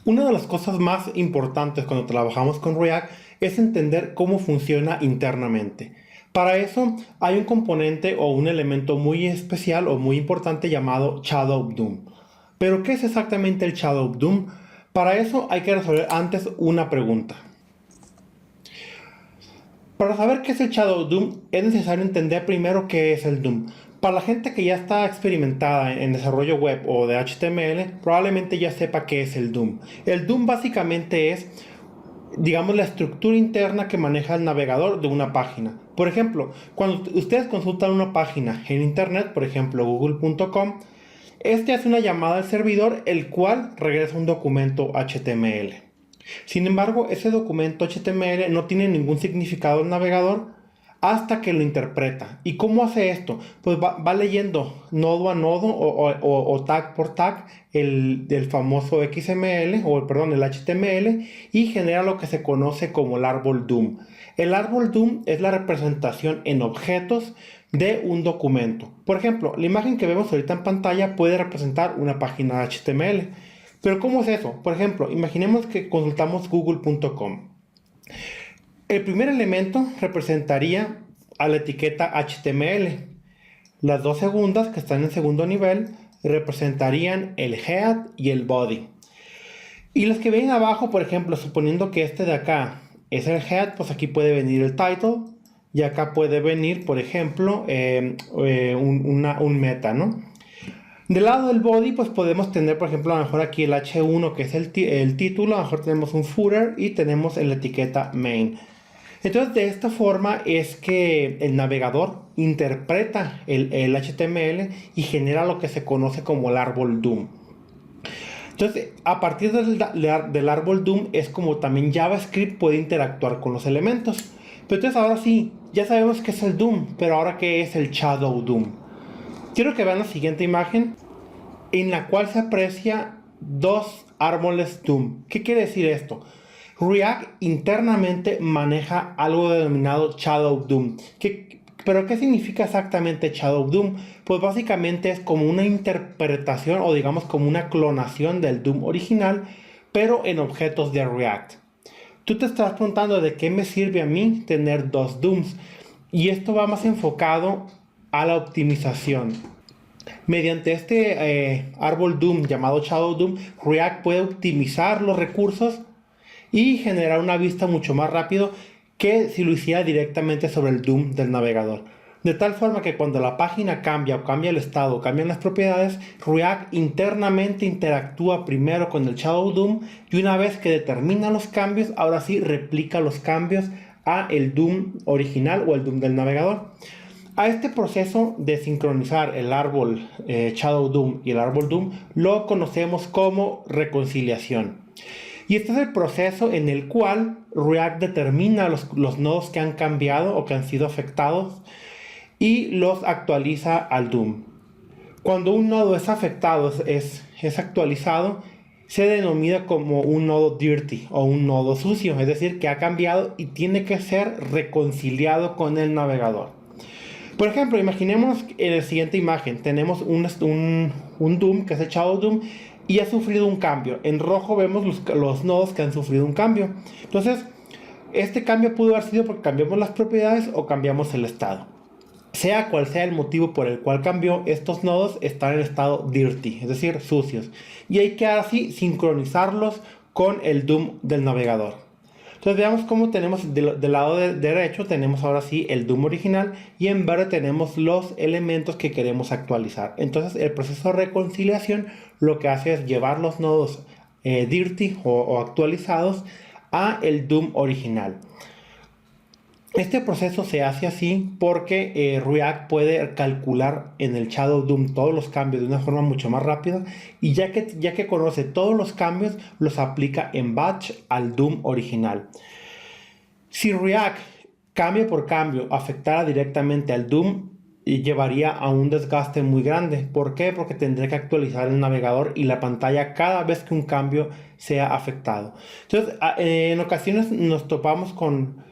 Una de las cosas más importantes cuando trabajamos con React es entender cómo funciona internamente. Para eso hay un componente o un elemento muy especial o muy importante llamado Shadow DOM. Pero ¿qué es exactamente el Shadow DOM? Para eso hay que resolver antes una pregunta. Para saber qué es el Shadow DOM es necesario entender primero qué es el DOM. Para la gente que ya está experimentada en desarrollo web o de HTML, probablemente ya sepa qué es el DOM. El DOM básicamente es, digamos, la estructura interna que maneja el navegador de una página. Por ejemplo, cuando ustedes consultan una página en internet, por ejemplo google.com, este hace una llamada al servidor, el cual regresa un documento HTML. Sin embargo, ese documento HTML no tiene ningún significado al navegador hasta que lo interpreta. ¿Y cómo hace esto? Pues va leyendo nodo a nodo o tag por tag el famoso XML, el HTML, y genera lo que se conoce como el árbol DOM. El árbol DOM es la representación en objetos de un documento. Por ejemplo, la imagen que vemos ahorita en pantalla puede representar una página HTML. Pero ¿cómo es eso? Por ejemplo, imaginemos que consultamos google.com. El primer elemento representaría a la etiqueta HTML. Las dos segundas, que están en segundo nivel, representarían el head y el body. Y los que ven abajo, por ejemplo, suponiendo que este de acá es el head, pues aquí puede venir el title. Y acá puede venir, por ejemplo, un meta, ¿no? Del lado del body, pues podemos tener, por ejemplo, a lo mejor aquí el H1, que es el título, a lo mejor tenemos un footer y tenemos la etiqueta main. Entonces, de esta forma es que el navegador interpreta el HTML y genera lo que se conoce como el árbol DOM. Entonces, a partir del árbol DOM es como también JavaScript puede interactuar con los elementos. Pero entonces ahora sí, ya sabemos qué es el DOM, pero ahora qué es el Shadow DOM. Quiero que vean la siguiente imagen en la cual se aprecia dos árboles DOM. ¿Qué quiere decir esto? React internamente maneja algo denominado Shadow DOM. ¿Pero qué significa exactamente Shadow DOM? Pues básicamente es como una interpretación o digamos como una clonación del DOM original, pero en objetos de React. Tú te estás preguntando de qué me sirve a mí tener dos DOMs. Y esto va más enfocado a la optimización. Mediante este árbol DOM llamado Shadow DOM, React puede optimizar los recursos y generar una vista mucho más rápido que si lo hiciera directamente sobre el DOM del navegador. De tal forma que cuando la página cambia o cambia el estado o cambian las propiedades, React internamente interactúa primero con el Shadow DOM y una vez que determina los cambios, ahora sí replica los cambios a el DOM original o el DOM del navegador. A este proceso de sincronizar el árbol Shadow DOM y el árbol DOM lo conocemos como reconciliación. Y este es el proceso en el cual React determina los nodos que han cambiado o que han sido afectados y los actualiza al DOM. Cuando un nodo es afectado, es actualizado, se denomina como un nodo dirty o un nodo sucio, es decir, que ha cambiado y tiene que ser reconciliado con el navegador. Por ejemplo, imaginemos en la siguiente imagen tenemos un DOM que es el Shadow DOM y ha sufrido un cambio. En rojo vemos los nodos que han sufrido un cambio. Entonces, este cambio pudo haber sido porque cambiamos las propiedades o cambiamos el estado. Sea cual sea el motivo por el cual cambió, estos nodos están en estado dirty, es decir, sucios. Y hay que así sincronizarlos con el DOM del navegador. Entonces veamos cómo tenemos del lado derecho tenemos ahora sí el DOM original y en verde tenemos los elementos que queremos actualizar. Entonces el proceso de reconciliación lo que hace es llevar los nodos dirty o actualizados a el DOM original. Este proceso se hace así porque React puede calcular en el Shadow DOM todos los cambios de una forma mucho más rápida y ya que conoce todos los cambios, los aplica en batch al DOM original. Si React cambio por cambio afectara directamente al DOM, llevaría a un desgaste muy grande. ¿Por qué? Porque tendría que actualizar el navegador y la pantalla cada vez que un cambio sea afectado. Entonces, en ocasiones nos topamos con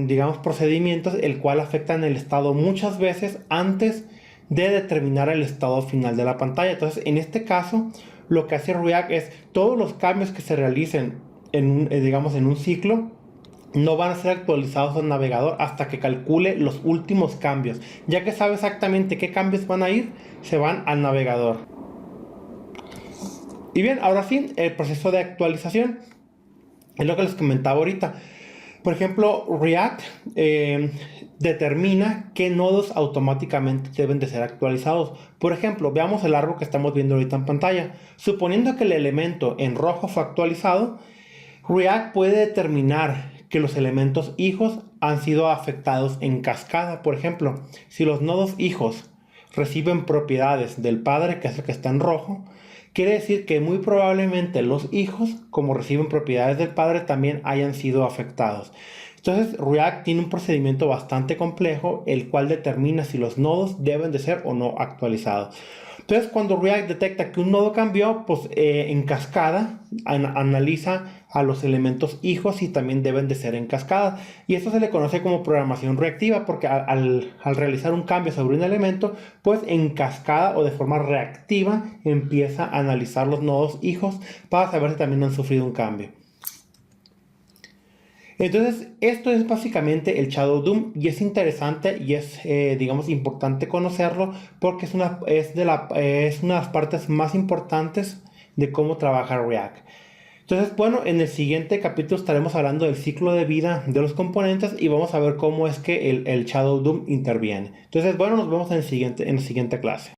digamos, procedimientos el cual afectan el estado muchas veces antes de determinar el estado final de la pantalla. Entonces, en este caso, lo que hace React es todos los cambios que se realicen digamos, en un ciclo no van a ser actualizados al navegador hasta que calcule los últimos cambios. Ya que sabe exactamente qué cambios van a ir, se van al navegador. Y bien, ahora sí, el proceso de actualización es lo que les comentaba ahorita. Por ejemplo, React determina qué nodos automáticamente deben de ser actualizados. Por ejemplo, veamos el árbol que estamos viendo ahorita en pantalla. Suponiendo que el elemento en rojo fue actualizado, React puede determinar que los elementos hijos han sido afectados en cascada. Por ejemplo, si los nodos hijos reciben propiedades del padre, que es el que está en rojo, quiere decir que muy probablemente los hijos, como reciben propiedades del padre, también hayan sido afectados. Entonces, React tiene un procedimiento bastante complejo, el cual determina si los nodos deben de ser o no actualizados. Entonces, cuando React detecta que un nodo cambió, pues en cascada analiza a los elementos hijos y también deben de ser en cascada. Y esto se le conoce como programación reactiva, porque al realizar un cambio sobre un elemento, pues en cascada o de forma reactiva empieza a analizar los nodos hijos para saber si también han sufrido un cambio. Entonces, esto es básicamente el Shadow DOM y es interesante y es, digamos, importante conocerlo porque es una de las partes más importantes de cómo trabaja React. Entonces, bueno, en el siguiente capítulo estaremos hablando del ciclo de vida de los componentes y vamos a ver cómo es que el Shadow DOM interviene. Entonces, bueno, nos vemos en la siguiente clase.